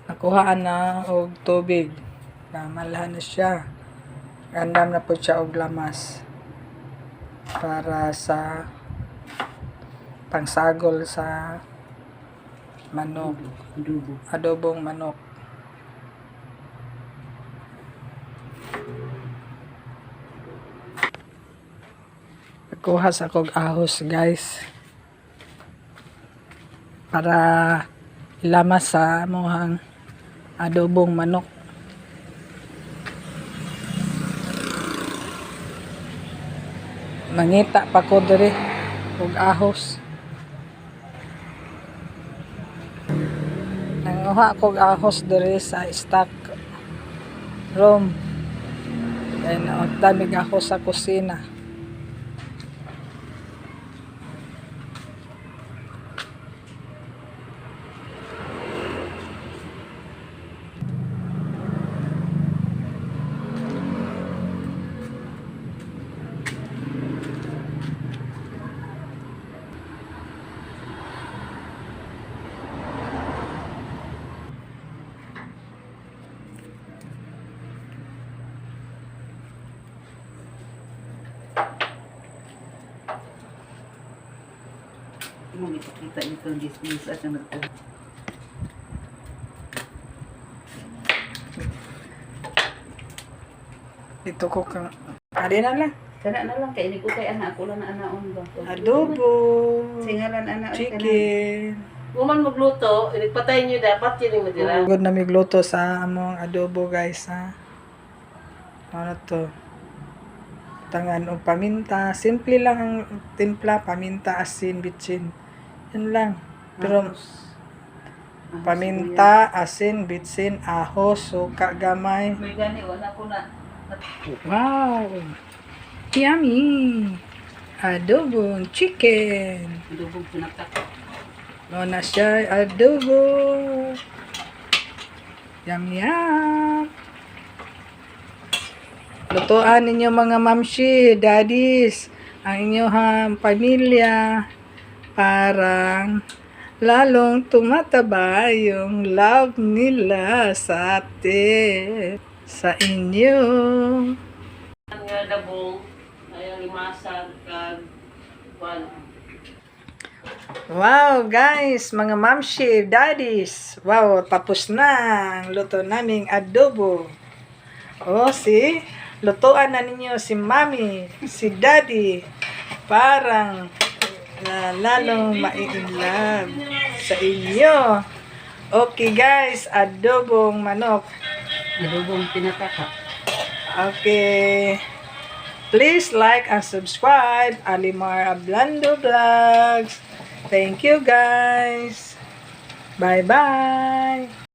Nakuhaan na og tubig. Malhan na siya. Gandam na po siya og lamas. Para sa pangsagol sa manok. Adobong manok. Nagkuha sa kog ahos, guys. Para ilamas sa amuhang adobong manok. Mangita pa ko diri og ahos. Nanguha kog ahos diri sa stock room. Then damig ahos sa kusina. Mo kita nito ang gismis at ang nagpo. Dito ko kang ari na lang. Kana na lang kay ini ko kay anak ko lang na anaon ba. Adobo. Singalan anak Chicken. Human magluto, patayin nyo dapat yun yung madira. Good na migluto sa among adobo, guys, ha. Ano to? Tangan o paminta. Simple lang ang timpla. Paminta, asin, bitsin. Yan lang. Pero paminta, asin, bitsin, ahos, suka, gamay. may gani wala ko na. Wow! Yummy! Adobong chicken. Adobong pinaktak. No na siya, adobo. Yum, yum. Lutuan ninyo mga mamshi, daddies, ang inyong pamilya. Parang lalong tumataba yung love nila sa atin, sa inyo. Ang nga dabong, ay limasan, kag, Wow, guys, mga mamshi, daddies. Wow, tapos na ang luto naming adobo. Oh, si lutuan na ninyo si mami, si daddy. Parang lalong mai-inlove sa inyo. Okay, guys, adobong manok. Adobong pinaktak. Okay. Please like and subscribe. Alimar Ablando Vlogs. Thank you, guys. Bye-bye.